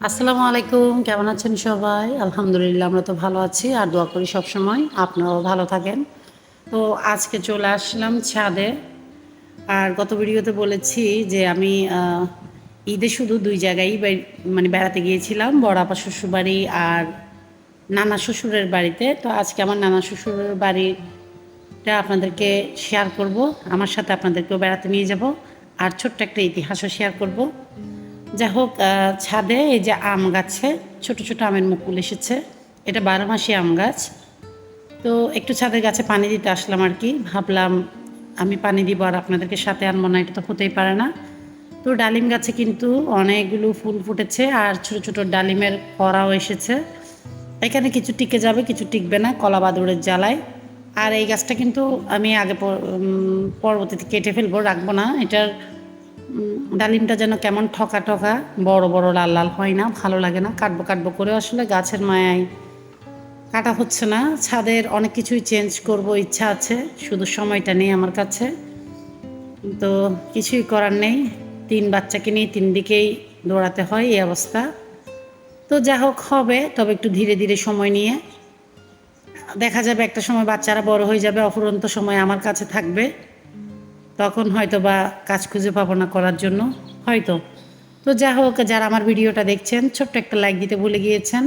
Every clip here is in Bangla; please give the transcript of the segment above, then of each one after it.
আসসালামু আলাইকুম, কেমন আছেন সবাই? আলহামদুলিল্লাহ আমরা তো ভালো আছি আর দোয়া করি সবসময় আপনারাও ভালো থাকেন। তো আজকে চলে আসলাম ছাদে। আর গত ভিডিওতে বলেছি যে আমি ঈদে শুধু ২ জায়গায়ই মানে বেড়াতে গিয়েছিলাম। বড় আপা শ্বশুরবাড়ি আর নানা শ্বশুরের বাড়িতে। তো আজকে আমার নানা শ্বশুরের বাড়িটা আপনাদেরকে শেয়ার করব। আমার সাথে আপনাদেরকেও বেড়াতে নিয়ে যাব। আর ছোট্ট একটা ইতিহাসও শেয়ার করব। যাই হোক, ছাদে এই যে আম গাছে ছোট ছোট আমের মুকুল এসেছে। এটা ১২ মাসি আম গাছ। তো একটু ছাদের গাছে পানি দিতে আসলাম আর কি। ভাবলাম আমি পানি দিব আর আপনাদেরকে সাথে আনবো না, এটা তো হতেই পারে না। তো ডালিম গাছে কিন্তু অনেকগুলো ফুল ফুটেছে আর ছোট ছোট ডালিমের কড়াও এসেছে। এখানে কিছু টিকে যাবে, কিছু টিকবে না কলা বাদুড়ের জ্বালায়। আর এই গাছটা কিন্তু আমি আগে পরবর্তীতে কেটে ফেলবো, রাখবো না। এটার ডালিমটা যেন কেমন ঠকা ঠকা, বড় বড় লাল লাল হয় না, ভালো লাগে না। কাটবো কাটবো করে আসলে গাছের মায়ায় কাটা হচ্ছে না। ছাদের অনেক কিছুই চেঞ্জ করব ইচ্ছা আছে, শুধু সময়টা নেই আমার কাছে। তো কিছুই করার নেই, ৩ বাচ্চাকে নিয়ে ৩ দিকেই দৌড়াতে হয়, এই অবস্থা। তো যা হোক হবে, তবে একটু ধীরে ধীরে সময় নিয়ে। দেখা যাবে একটা সময় বাচ্চারা বড় হয়ে যাবে, অফুরন্ত সময় আমার কাছে থাকবে। তখন হয়তো বা কাজ খুঁজে পাবো না করার জন্য, হয়তো। তো যা হোক, যারা আমার ভিডিওটা দেখছেন ছোট্ট একটা লাইক দিতে ভুলে গিয়েছেন,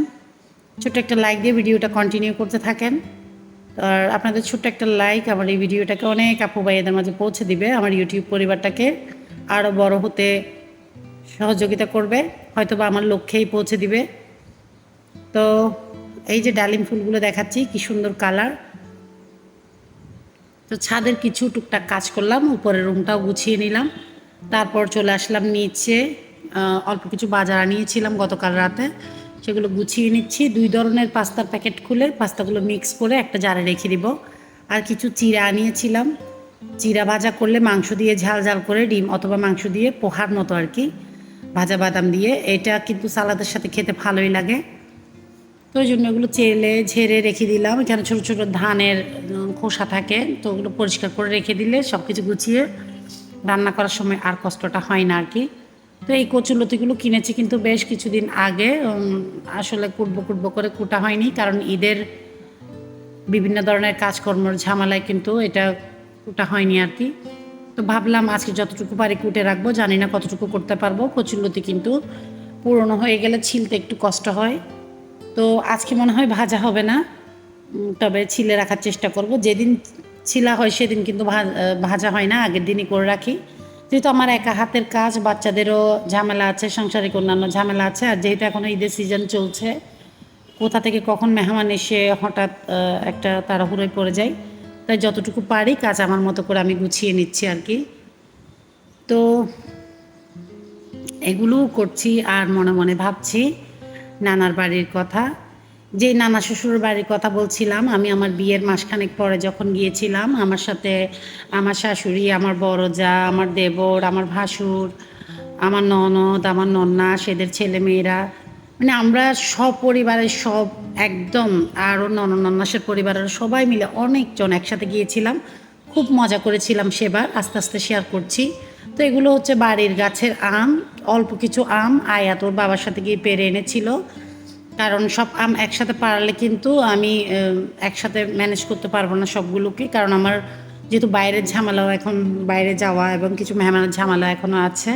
ছোট্ট একটা লাইক দিয়ে ভিডিওটা কন্টিনিউ করতে থাকেন। আর আপনাদের ছোট্ট একটা লাইক আমার এই ভিডিওটাকে অনেক আপু ভাইয়াদের মাঝে পৌঁছে দিবে, আমার ইউটিউব পরিবারটাকে আরও বড় হতে সহযোগিতা করবে, হয়তো বা আমার লক্ষ্যেই পৌঁছে দিবে। তো এই যে ডালিম ফুলগুলো দেখাচ্ছি, কি সুন্দর কালার। তো ছাদের কিছু টুকটাক কাজ করলাম, উপরের রুমটাও গুছিয়ে নিলাম। তারপর চলে আসলাম নিচে। অল্প কিছু বাজার আনিয়েছিলাম গতকাল রাতে, সেগুলো গুছিয়ে নিচ্ছি। 2 ধরনের পাস্তার প্যাকেট খুলে পাস্তাগুলো মিক্স করে একটা জারে রেখে দিব। আর কিছু চিড়া আনিয়েছিলাম, চিড়া ভাজা করলে মাংস দিয়ে ঝাল ঝাল করে, ডিম অথবা মাংস দিয়ে পোহার মতো আর কি, ভাজা বাদাম দিয়ে। এটা কিন্তু সালাদের সাথে খেতে ভালোই লাগে। তো ওই জন্য ওগুলো চেলে ঝেড়ে রেখে দিলাম। এখানে ছোটো ছোটো ধানের খোসা থাকে, তো ওগুলো পরিষ্কার করে রেখে দিলে সব কিছু গুছিয়ে রান্না করার সময় আর কষ্টটা হয় না আর কি। তো এই কচুলতিগুলো কিনেছি কিন্তু বেশ কিছুদিন আগে। আসলে কুটবো কুটবো করে কুটা হয়নি, কারণ ঈদের বিভিন্ন ধরনের কাজকর্মের ঝামেলায় কিন্তু এটা কুটা হয়নি আর কি। তো ভাবলাম আজকে যতটুকু পারি কুটে রাখবো, জানি না কতটুকু করতে পারবো। কচুলতি কিন্তু পুরনো হয়ে গেলে ছিলতে একটু কষ্ট হয়। তো আজকে মনে হয় ভাজা হবে না, তবে ছিলে রাখার চেষ্টা করব। যেদিন ছিলা হয় সেদিন কিন্তু ভাজা হয় না, আগের দিনই করে রাখি। যেহেতু আমার একা হাতের কাজ, বাচ্চাদেরও ঝামেলা আছে, সাংসারিক অন্যান্য ঝামেলা আছে। আর যেহেতু এখনও ঈদের সিজন চলছে, কোথা থেকে কখন মেহমান এসে হঠাৎ একটা তাড়াহুড়োয় পড়ে যায়। তাই যতটুকু পারি কাজ আমার মতো করে আমি গুছিয়ে নিচ্ছি আর কি। তো এগুলোও করছি আর মনে মনে ভাবছি নানার বাড়ির কথা। যে নানা শ্বশুর বাড়ির কথা বলছিলাম, আমি আমার বিয়ের মাসখানেক পরে যখন গিয়েছিলাম, আমার সাথে আমার শাশুড়ি, আমার বড় জা, আমার দেবর, আমার ভাসুর, আমার ননদ, আমার নন্নাস, এদের ছেলেমেয়েরা, মানে আমরা সপরিবারের সব একদম, আরও নন্নাসের পরিবারের সবাই মিলে অনেকজন একসাথে গিয়েছিলাম। খুব মজা করেছিলাম সেবার, আস্তে আস্তে শেয়ার করছি। তো এগুলো হচ্ছে বাড়ির গাছের আম, অল্প কিছু আম আয়াত ওর বাবার সাথে গিয়ে পেরে এনেছিল। কারণ সব আম একসাথে পারলে কিন্তু আমি একসাথে ম্যানেজ করতে পারবো না সবগুলোকে, কারণ আমার যেহেতু বাইরের ঝামেলাও এখন, বাইরে যাওয়া এবং কিছু মেহমানের ঝামেলা এখনও আছে।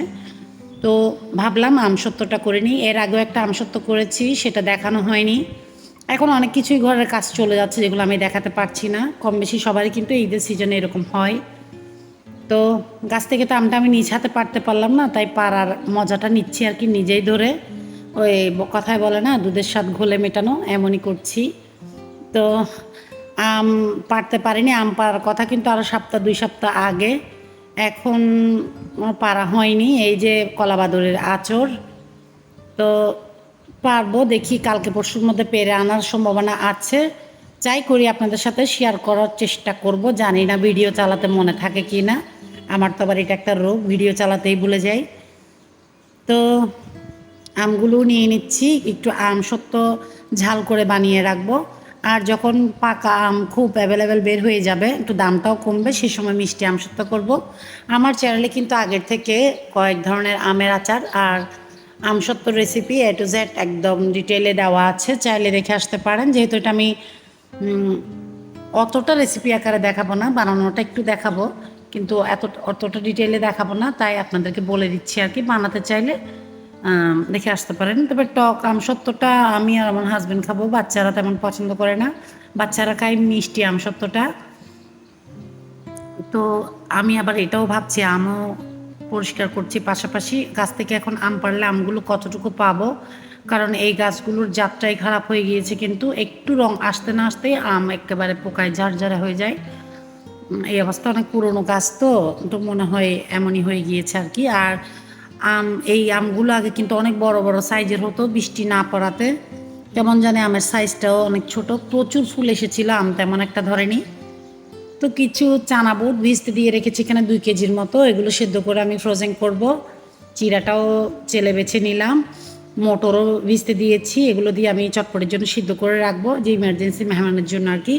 তো ভাবলাম আমসত্ত্বটা করে নিই। এর আগেও একটা আমসত্ত্ব করেছি, সেটা দেখানো হয়নি। এখন অনেক কিছুই ঘরের কাজ চলে যাচ্ছে, যেগুলো আমি দেখাতে পারছি না। কম বেশি সবারই কিন্তু ঈদের সিজনে এরকম হয়। তো গাছ থেকে তো আমটা আমি নিজ হাতে পারতে পারলাম না, তাই পাড়ার মজাটা নিচ্ছি আর কি, নিজেই ধরে। ওই কথায় বলে না, দুধের স্বাদ ঘোলে মেটানো, এমনই করছি। তো আম পাড়তে পারিনি, আম পাড়ার কথা কিন্তু আরও 2 সপ্তাহ আগে। এখন পাড়া হয়নি। এই যে কলা বাদুড়ের আঁচড়, তো পারবো, দেখি কালকে পরশুর মধ্যে পেরে আনার সম্ভাবনা আছে। যাই করি আপনাদের সাথে শেয়ার করার চেষ্টা করব। জানি না ভিডিও চালাতে মনে থাকে কি না, আমার তো আবার এটা একটা রোগ, ভিডিও চালাতেই ভুলে যাই। তো আমগুলো নিয়ে নিচ্ছি, একটু আম সত্ত্ব ঝাল করে বানিয়ে রাখবো। আর যখন পাকা আম খুব অ্যাভেলেবেল বের হয়ে যাবে, একটু দামটাও কমবে, সেই সময় মিষ্টি আমসত্ত্ব করব। আমার চ্যানেলে কিন্তু আগের থেকে কয়েক ধরনের আমের আচার আর আমসত্ত্ব রেসিপি A to Z একদম ডিটেলে দেওয়া আছে, চাইলে দেখে আসতে পারেন। যেহেতু এটা আমি অতটা রেসিপি আকারে দেখাবো না, বানানোটা একটু দেখাবো, কিন্তু অতটা ডিটেলে দেখাবো না, তাই আপনাদেরকে বলে দিচ্ছি আর কি। বানাতে চাইলে দেখে আসতে পারেন। তবে টক আমসত্ত্বটা আমি আর আমার হাজব্যান্ড খাবো, বাচ্চারা তেমন পছন্দ করে না, বাচ্চারা খায় মিষ্টি আমসত্ত্বটা। তো আমি আবার এটাও ভাবছি, আমও পরিষ্কার করছি পাশাপাশি। গাছ থেকে এখন আম পারলে আমগুলো কতটুকু পাবো, কারণ এই গাছগুলোর জাতটাই খারাপ হয়ে গিয়েছে, কিন্তু একটু রং আসতে না আসতেই আম একেবারে পোকায় ঝাড়ঝাড়া হয়ে যায়। এই অবস্থা, অনেক পুরনো গাছ তো তো মনে হয় এমনই হয়ে গিয়েছে আর কি। আর এই আমগুলো আগে কিন্তু অনেক বড় বড় সাইজের হতো, বৃষ্টি না পড়াতে কেমন জানে আমের সাইজটাও অনেক ছোট। প্রচুর ফুল এসেছিল, আম তেমন একটা ধরেনি। তো কিছু চানা বুট ভিজতে দিয়ে রেখেছি এখানে 2 কেজির মতো, এগুলো সেদ্ধ করে আমি ফ্রোজেন করব। চিরাটাও চেলে বেছে নিলাম, মটরও ভিজতে দিয়েছি, এগুলো দিয়ে আমি চটপটের জন্য সিদ্ধ করে রাখবো, যে ইমার্জেন্সি মেহমানের জন্য আর কি।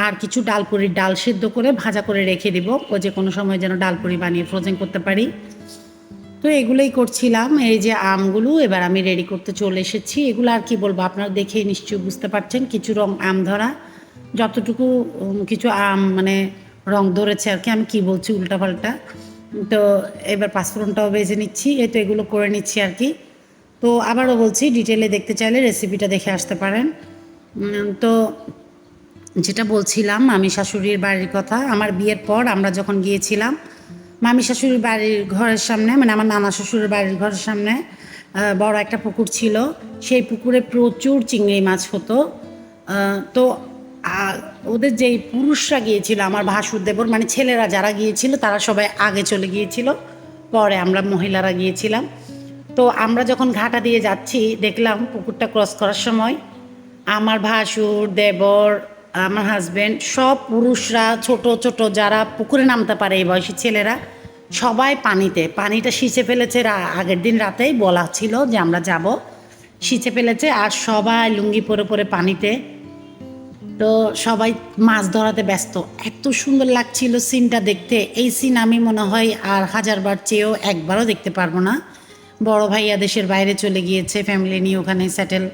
আর কিছু ডালপুরির ডাল সিদ্ধ করে ভাজা করে রেখে দিব, ও যে কোনো সময় যেন ডালপুরি বানিয়ে ফ্রোজেন করতে পারি। তো এগুলোই করছিলাম। এই যে আমগুলো এবার আমি রেডি করতে চলে এসেছি। এগুলো আর কি বলবো, আপনারা দেখেই নিশ্চয়ই বুঝতে পারছেন, কিছু রং আম ধরা, যতটুকু কিছু আম মানে রং ধরেছে আর কি। আমি কি বলছি উল্টাপাল্টা। তো এবার পাঁচফোড়নটাও ভেজে নিচ্ছি, এই তো এগুলো করে নিচ্ছি আর কি। তো আবারও বলছি, ডিটেলে দেখতে চাইলে রেসিপিটা দেখে আসতে পারেন। তো যেটা বলছিলাম, মামি শাশুড়ির বাড়ির কথা, আমার বিয়ের পর আমরা যখন গিয়েছিলাম মামি শাশুড়ির বাড়ির ঘরের সামনে, মানে আমার নানা শ্বশুরের বাড়ির ঘরের সামনে বড় একটা পুকুর ছিল। সেই পুকুরে প্রচুর চিংড়ি মাছ হতো। তো ওদের যেই পুরুষরা গিয়েছিল, আমার ভাসুর দেবর মানে ছেলেরা যারা গিয়েছিল তারা সবাই আগে চলে গিয়েছিল, পরে আমরা মহিলারা গিয়েছিলাম। তো আমরা যখন ঘাটা দিয়ে যাচ্ছি দেখলাম পুকুরটা ক্রস করার সময় আমার ভাসুর দেবর, আমার হাজব্যান্ড, সব পুরুষরা, ছোট ছোট যারা পুকুরে নামতে পারে এই বয়সী ছেলেরা, সবাই পানিটা সিঁচে ফেলেছে। আগের দিন রাতেই বলা ছিল যে আমরা যাব, সিঁচে ফেলেছে, আর সবাই লুঙ্গি পরে পরে পানিতে। তো সবাই মাছ ধরাতে ব্যস্ত। এত সুন্দর লাগছিল সিনটা দেখতে। এই সিন আমি মনে হয় আর 1000বার চেয়েও একবারও দেখতে পারবো না। বড় ভাইয়া দেশের বাইরে চলে গিয়েছে, ফ্যামিলি নিয়ে ওখানে সেটেল।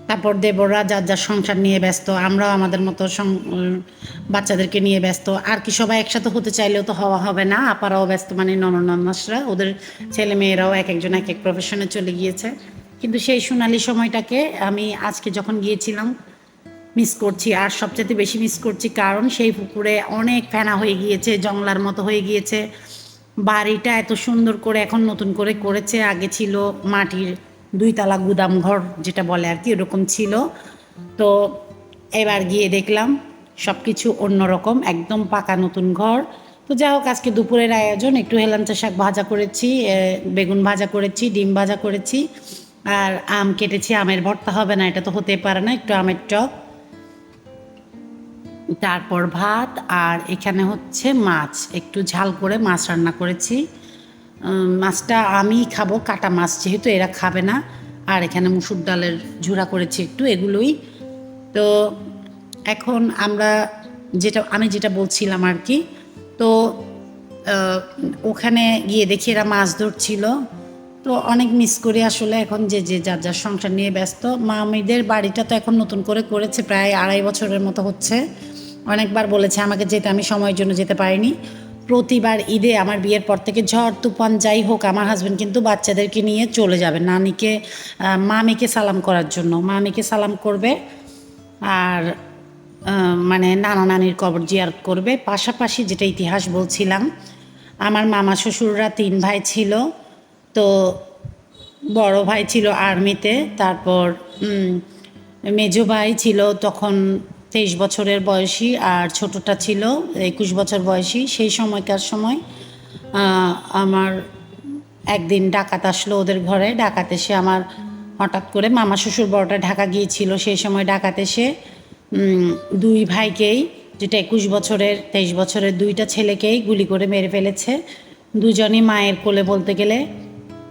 তারপর দেবররা যার যার সংসার নিয়ে ব্যস্ত, আমরাও আমাদের মতো বাচ্চাদেরকে নিয়ে ব্যস্ত। আর কি সবাই একসাথে হতে চাইলেও তো হওয়া হবে না, আপারাও ব্যস্ত, মানে ননদনসরা, ওদের ছেলে মেয়েরাও এক একজন এক এক প্রফেশনে চলে গিয়েছে। কিন্তু সেই সোনালি সময়টাকে আমি আজকে যখন গিয়েছিলাম মিস করছি, আর সবচেয়ে বেশি মিস করছি কারণ সেই পুকুরে অনেক ফেনা হয়ে গিয়েছে, জংলার মতো হয়ে গিয়েছে। বাড়িটা এত সুন্দর করে এখন নতুন করে করেছে, আগে ছিল মাটির 2 তলা গুদাম ঘর যেটা বলে আর কি, এরকম ছিল। তো এবার গিয়ে দেখলাম সব কিছু অন্যরকম, একদম পাকা নতুন ঘর। তো যাই হোক, আজকে দুপুরের আয়োজন একটু হেলাঞ্চা শাক ভাজা করেছি, বেগুন ভাজা করেছি, ডিম ভাজা করেছি, আর আম কেটেছি। আমের ভর্তা হবে না, এটা তো হতে পারে না, একটু আমের টক, তারপর ভাত। আর এখানে হচ্ছে মাছ, একটু ঝাল করে মাছ রান্না করেছি। মাছটা আমি খাবো, কাটা মাছ যেহেতু এরা খাবে না। আর এখানে মুসুর ডালের ঝুরা করেছি একটু, এগুলোই। তো এখন আমি যেটা বলছিলাম আর কি। তো ওখানে গিয়ে দেখি এরা মাছ ধরছিল। তো অনেক মিস করি আসলে, এখন যে যে যার যার সংসার নিয়ে ব্যস্ত। মামিদের বাড়িটা তো এখন নতুন করে করেছে, প্রায় 2.5 বছরের মতো হচ্ছে। অনেকবার বলেছে আমাকে যেতে, আমি সময়ের জন্য যেতে পারিনি। প্রতিবার ঈদে আমার বিয়ের পর থেকে ঝড় তুফান যাই হোক, আমার হাজব্যান্ড কিন্তু বাচ্চাদেরকে নিয়ে চলে যাবে মামিকে সালাম করার জন্য। মামিকে সালাম করবে, আর মানে নানা নানির কবর জিয়ারত করবে। পাশাপাশি যেটা ইতিহাস বলছিলাম, আমার মামা শ্বশুররা 3 ভাই ছিল। তো বড় ভাই ছিল আর্মিতে, তারপর মেজো ভাই ছিল তখন 23 বছরের বয়সী, আর ছোটটা ছিল 21 বছর বয়সী। সেই সময়কার সময় আমার একদিন ডাকাত আসলো ওদের ঘরে। ডাকাত এসে আমার হঠাৎ করে, মামা শ্বশুর বড়টা ঢাকা গিয়েছিল, সেই সময় ডাকাত এসে 2 ভাইকেই, যেটা 21 বছরের 23 বছরের 2টা ছেলেকেই গুলি করে মেরে ফেলেছে। দুজনই মায়ের কোলে বলতে গেলে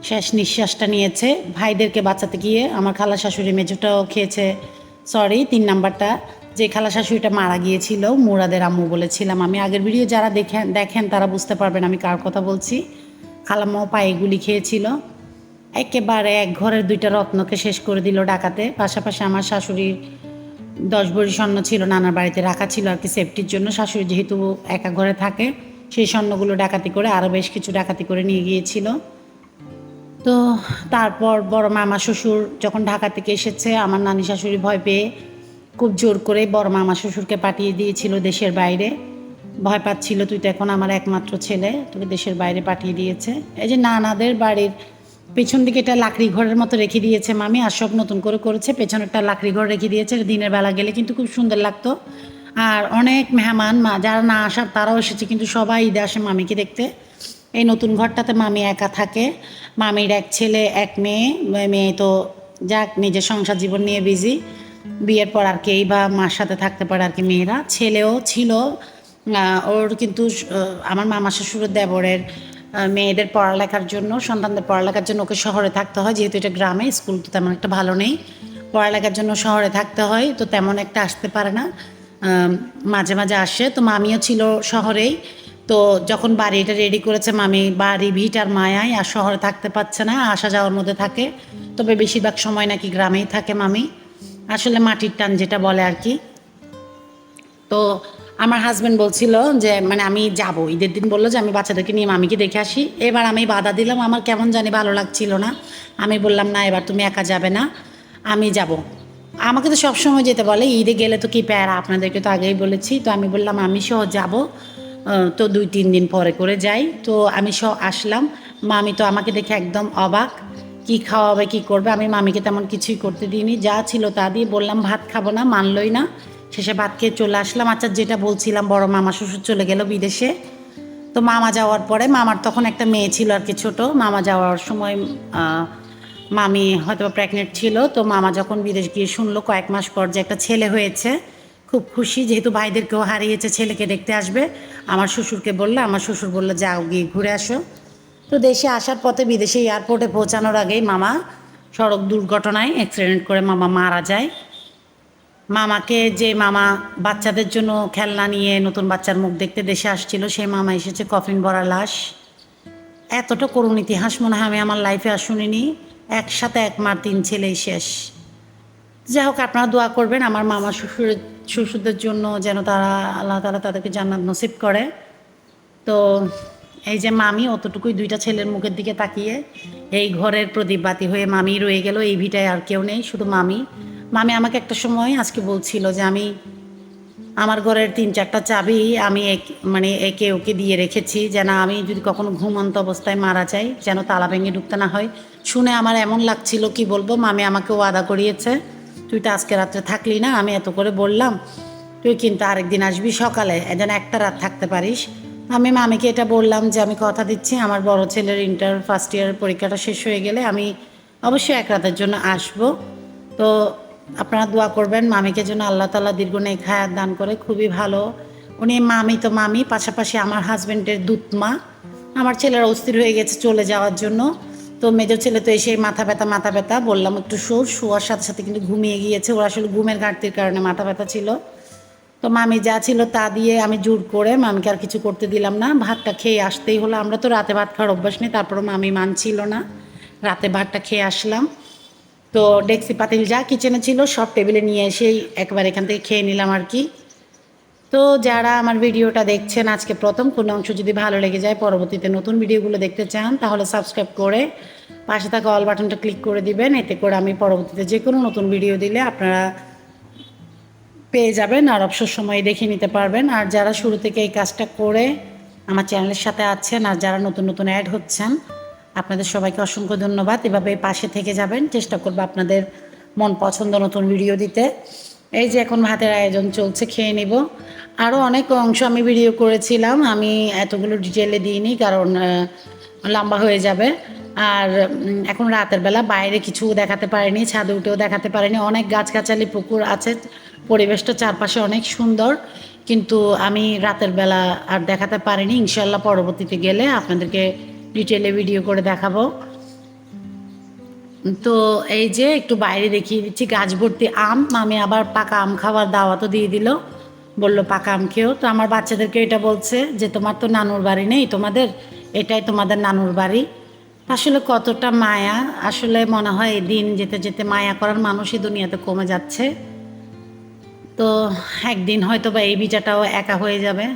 শেষ নিঃশ্বাসটা নিয়েছে। ভাইদেরকে বাঁচাতে গিয়ে আমার খালা শাশুড়ি মেজোটাও খেয়েছে, সরি 3 নাম্বারটা, যে খালা শাশুড়িটা মারা গিয়েছিল, মুরাদের আম্মু বলেছিলাম আমি। আগের ভিডিও যারা দেখেন তারা বুঝতে পারবেন আমি কার কথা বলছি। খালাম্মাও পায়ে গুলি খেয়েছিল। একেবারে এক ঘরের 2টা রত্নকে শেষ করে দিল ডাকাতে। পাশাপাশি আমার শাশুড়ির 10 ভরি স্বর্ণ ছিল নানার বাড়িতে রাখা ছিল আর কি সেফটির জন্য। শাশুড়ি যেহেতু একা ঘরে থাকে, সেই স্বর্ণগুলো ডাকাতি করে আরও বেশ কিছু ডাকাতি করে নিয়ে গিয়েছিল। তো তারপর বড় মামা শ্বশুর যখন ঢাকা থেকে এসেছে, আমার নানি শাশুড়ি ভয় পেয়ে খুব জোর করে বড় মামা শ্বশুরকে পাঠিয়ে দিয়েছিল দেশের বাইরে। ভয় পাচ্ছিল, তুই তো এখন আমার একমাত্র ছেলে, তোকে দেশের বাইরে পাঠিয়ে দিয়েছে। এই যে নানাদের বাড়ির পেছন দিকে একটা লাকড়ি ঘরের মতো রেখে দিয়েছে মামি, আর সব নতুন করে করেছে। পেছনে একটা লাকড়ি ঘর রেখে দিয়েছে, দিনের বেলা গেলে কিন্তু খুব সুন্দর লাগতো। আর অনেক মেহমান যারা না আসার তারাও এসেছে, কিন্তু সবাই ঈদে আসে মামিকে দেখতে। এই নতুন ঘরটাতে মামি একা থাকে। মামির এক ছেলে এক মেয়ে। মেয়ে তো যাক নিজের সংসার জীবন নিয়ে বিজি, বিয়ের পর আর কেই বা মার সাথে থাকতে পারে আর কি। মেয়েরা ছেলেও ছিল ওর, কিন্তু আমার মামা শ্বশুরের দেবরের মেয়েদের পড়ালেখার জন্য, সন্তানদের পড়ালেখার জন্য ওকে শহরে থাকতে হয়, যেহেতু এটা গ্রামে, স্কুল তো তেমন একটা ভালো নেই, পড়ালেখার জন্য শহরে থাকতে হয়, তো তেমন একটা আসতে পারে না। মাঝে মাঝে আসে। তো মামিও ছিল শহরেই। তো যখন বাড়িটা রেডি করেছে মামি, বাড়ি ভিট আর মায়ায় আর শহরে থাকতে পারছে না, আসা যাওয়ার মধ্যে থাকে। তবে বেশিরভাগ সময় নাকি গ্রামেই থাকে মামি, আসলে মাটির টান যেটা বলে আর কি। তো আমার হাজব্যান্ড বলছিল যে মানে আমি যাব, ঈদের দিন বললো যে আমি বাচ্চাদেরকে নিয়ে মামিকে দেখে আসি। এবার আমি বাধা দিলাম, আমার কেমন জানি ভালো লাগছিল না। আমি বললাম না, এবার তুমি একা যাবে না, আমি যাব। আমাকে তো সবসময় যেতে বলে, ঈদে গেলে তো কি প্যারা, আপনাদেরকে তো আগেই বলেছি। তো আমি বললাম আমি সহ যাব, তো 2-3 দিন পরে করে যাই। তো আমি সহ আসলাম। মামি তো আমাকে দেখে একদম অবাক, কি খাওয়াবে কি করবে। আমি মামিকে তেমন কিছুই করতে দিইনি, যা ছিল তা দিয়ে বললাম ভাত খাবো না, মানলই না। শেষে ভাত খেয়ে চলে আসলাম। আচ্ছা, যেটা বলছিলাম, বড় মামা শ্বশুর চলে গেল বিদেশে। তো মামা যাওয়ার পরে, মামার তখন একটা মেয়ে ছিল আর কি ছোট। মামা যাওয়ার সময় মামি হয়তো প্রেগনেন্ট ছিল। তো মামা যখন বিদেশ গিয়ে শুনলো কয়েক মাস পর যে একটা ছেলে হয়েছে, খুব খুশি, যেহেতু ভাইদেরকেও হারিয়েছে, ছেলেকে দেখতে আসবে। আমার শ্বশুরকে বললো, আমার শ্বশুর বললো যাও গিয়ে ঘুরে আসো। তো দেশে আসার পথে বিদেশে এয়ারপোর্টে পৌঁছানোর আগেই মামা সড়ক দুর্ঘটনায় অ্যাক্সিডেন্ট করে মামা মারা যায়। মামাকে, যে মামা বাচ্চাদের জন্য খেলনা নিয়ে নতুন বাচ্চার মুখ দেখতে দেশে আসছিল, সেই মামা এসেছে কফিন ভরা লাশ। এতটা করুণ ইতিহাস মনে হয় আমি আমার লাইফে আর শুনিনি। একসাথে এক মার 3 ছেলেই শেষ। যাই হোক, আপনারা দোয়া করবেন আমার মামা শ্বশুরদের জন্য, যেন তারা, আল্লাহ তাআলা তাদেরকে জান্নাত নসিব করে। তো এই যে মামি অতটুকুই 2টা ছেলের মুখের দিকে তাকিয়ে এই ঘরের প্রদীপবাতি হয়ে মামি রয়ে গেল। এই ভিটায় আর কেউ নেই, শুধু মামি। মামি আমাকে একটা সময় আজকে বলছিল যে আমি আমার ঘরের 3-4টা চাবি আমি মানে একে ওকে দিয়ে রেখেছি, যেন আমি যদি কখনো ঘুমন্ত অবস্থায় মারা যাই যেন তালা ভেঙে ঢুকতে না হয়। শুনে আমার এমন লাগছিল, কি বলবো। মামি আমাকে ওয়াদা করিয়েছে, তুই তো আজকে রাত্রে থাকলি না, আমি এত করে বললাম, তুই কিন্তু আরেকদিন আসবি সকালে, যেন একটা রাত থাকতে পারিস। আমি মামিকে এটা বললাম যে আমি কথা দিচ্ছি, আমার বড় ছেলের ইন্টার ফার্স্ট ইয়ারের পরীক্ষাটা শেষ হয়ে গেলে আমি অবশ্যই এক রাতের জন্য আসব। তো আপনারা দোয়া করবেন মামিকে যেন আল্লাহ তাআলা দীর্ঘনেক হায়াত দান করে। খুবই ভালো উনি। মামি তো মামি, পাশাপাশি আমার হাজব্যান্ডের দুধমা। আমার ছেলেরা অস্থির হয়ে গেছে চলে যাওয়ার জন্য। তো মেজো ছেলে তো এসে মাথা ব্যথা বললাম একটু শোয়ার সাথে সাথে কিন্তু ঘুমিয়ে গিয়েছে। ওর আসলে ঘুমের ঘাটতির কারণে মাথা ব্যথা ছিল। তো মামি যা ছিল তা দিয়ে আমি জোর করে মামিকে আর কিছু করতে দিলাম না, ভাতটা খেয়ে আসতেই হলো। আমরা তো রাতে ভাত খাওয়ার অভ্যাস নেই, তারপরও মামি মানছিল না, রাতে ভাতটা খেয়ে আসলাম। তো ডেক্সি পাতিল যা কিচেনে ছিল সব টেবিলে নিয়ে এসেই একবার এখান থেকে খেয়ে নিলাম আর কি। তো যারা আমার ভিডিওটা দেখছেন আজকে প্রথম, কোনো অংশ যদি ভালো লেগে যায়, পরবর্তীতে নতুন ভিডিওগুলো দেখতে চান, তাহলে সাবস্ক্রাইব করে পাশে থাকা অল বাটনটা ক্লিক করে দিবেন। এতে করে আমি পরবর্তীতে যে কোনো নতুন ভিডিও দিলে আপনারা পেয়ে যাবেন আর অবসর সময়ে দেখে নিতে পারবেন। আর যারা শুরু থেকে এই কাজটা করে আমার চ্যানেলের সাথে আছেন, আর যারা নতুন নতুন অ্যাড হচ্ছেন, আপনাদের সবাইকে অসংখ্য ধন্যবাদ। এভাবে পাশে থেকে যাবেন, চেষ্টা করবো আপনাদের মন পছন্দ নতুন ভিডিও দিতে। এই যে এখন ভাতের আয়োজন চলছে, খেয়ে নিব। আরও অনেক অংশ আমি ভিডিও করেছিলাম, আমি এতগুলো ডিটেলে দিইনি কারণ লম্বা হয়ে যাবে। আর এখন রাতের বেলা বাইরে কিছু দেখাতে পারিনি, ছাদে উঠেও দেখাতে পারিনি। অনেক গাছগাছালি পুকুর আছে, পরিবেশটা চারপাশে অনেক সুন্দর, কিন্তু আমি রাতের বেলা আর দেখাতে পারিনি। ইনশাল্লাহ পরবর্তীতে গেলে আপনাদেরকে ডিটেলে ভিডিও করে দেখাবো। তো এই যে একটু বাইরে দেখিয়ে দিচ্ছি, গাছ ভর্তি আম। মামি আবার পাকা আম খাওয়ার দাওয়াতও দিয়ে দিল, বললো পাকা আম খেয়েও। তো আমার বাচ্চাদেরকে এটা বলছে যে তোমার তো নানুর বাড়ি নেই, তোমাদের এটাই তোমাদের নানুর বাড়ি। আসলে কতটা মায়া, আসলে মনে হয় দিন যেতে যেতে মায়া করার মানুষই দুনিয়াতে কমে যাচ্ছে। তো একদিন হয়তো বা এই বিটাটাও একা হয়ে যাবে।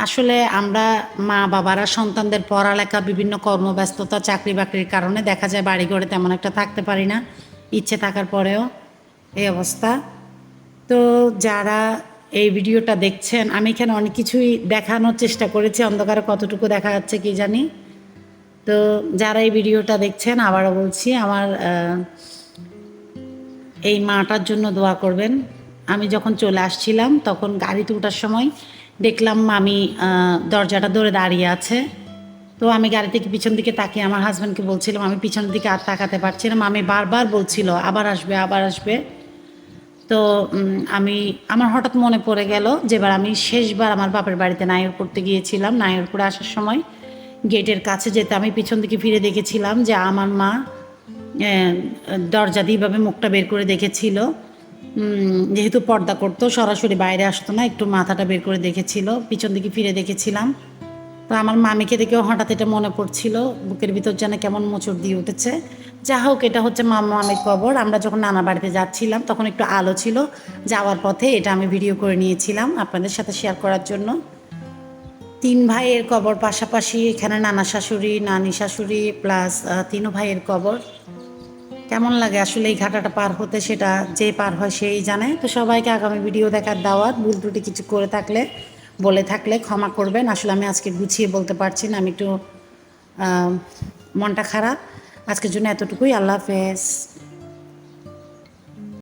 আসলে আমরা মা বাবারা সন্তানদের পড়ালেখা, বিভিন্ন কর্মব্যস্ততা, চাকরি বাকরির কারণে দেখা যায় বাড়ি ঘরে তেমন একটা থাকতে পারি না, ইচ্ছে থাকার পরেও এই অবস্থা। তো যারা এই ভিডিওটা দেখছেন, আমি এখানে অনেক কিছুই দেখানোর চেষ্টা করেছি, অন্ধকারে কতটুকু দেখা যাচ্ছে কি জানি। তো যারা এই ভিডিওটা দেখছেন, আবারও বলছি, আমার এই মাটার জন্য দোয়া করবেন। আমি যখন চলে আসছিলাম তখন গাড়িতে ওঠার সময় দেখলাম মামি দরজাটা ধরে দাঁড়িয়ে আছে। তো আমি গাড়ি থেকে পিছন দিকে তাকিয়ে আমার হাজব্যান্ডকে বলছিলাম, আমি পিছনের দিকে আর তাকাতে পারছিলাম। মামি বারবার বলছিল আবার আসবে, আবার আসবে। তো আমার হঠাৎ মনে পড়ে গেল যেবার আমি শেষবার আমার বাপের বাড়িতে নায়র করতে গিয়েছিলাম। নায়র করে আসার সময় গেটের কাছে যেতে আমি পিছন দিকে ফিরে দেখেছিলাম যে আমার মা দরজা দিয়ে এইভাবে মুখটা বের করে দেখেছিল। যেহেতু পর্দা করতো, সরাসরি বাইরে আসতো না, একটু মাথাটা বের করে দেখেছিল, পিছন দিকে ফিরে দেখেছিলাম। তো আমার মামিকে দেখেও হঠাৎ এটা মনে পড়ছিল, বুকের ভিতর যেন কেমন মোচড় দিয়ে উঠেছে। যা হোক, এটা হচ্ছে মামির কবর। আমরা যখন নানা বাড়িতে যাচ্ছিলাম তখন একটু আলো ছিল, যাওয়ার পথে এটা আমি ভিডিও করে নিয়েছিলাম আপনাদের সাথে শেয়ার করার জন্য। 3 ভাইয়ের কবর পাশাপাশি, এখানে নানা শাশুড়ি, নানি শাশুড়ি প্লাস 3 ভাইয়ের কবর। কেমন লাগে আসলে এই ঘাটাটা পার হতে, সেটা যে পার হয় সেই জানে। তো সবাইকে আগামী ভিডিও দেখার দাওয়াত। ভুল ত্রুটি কিছু করে থাকলে, বলে থাকলে ক্ষমা করবেন। আসলে আমি আজকে গুছিয়ে বলতে পারছি না, আমি একটু মনটা খারাপ। আজকের জন্য এতটুকুই। আল্লাহ হাফেজ।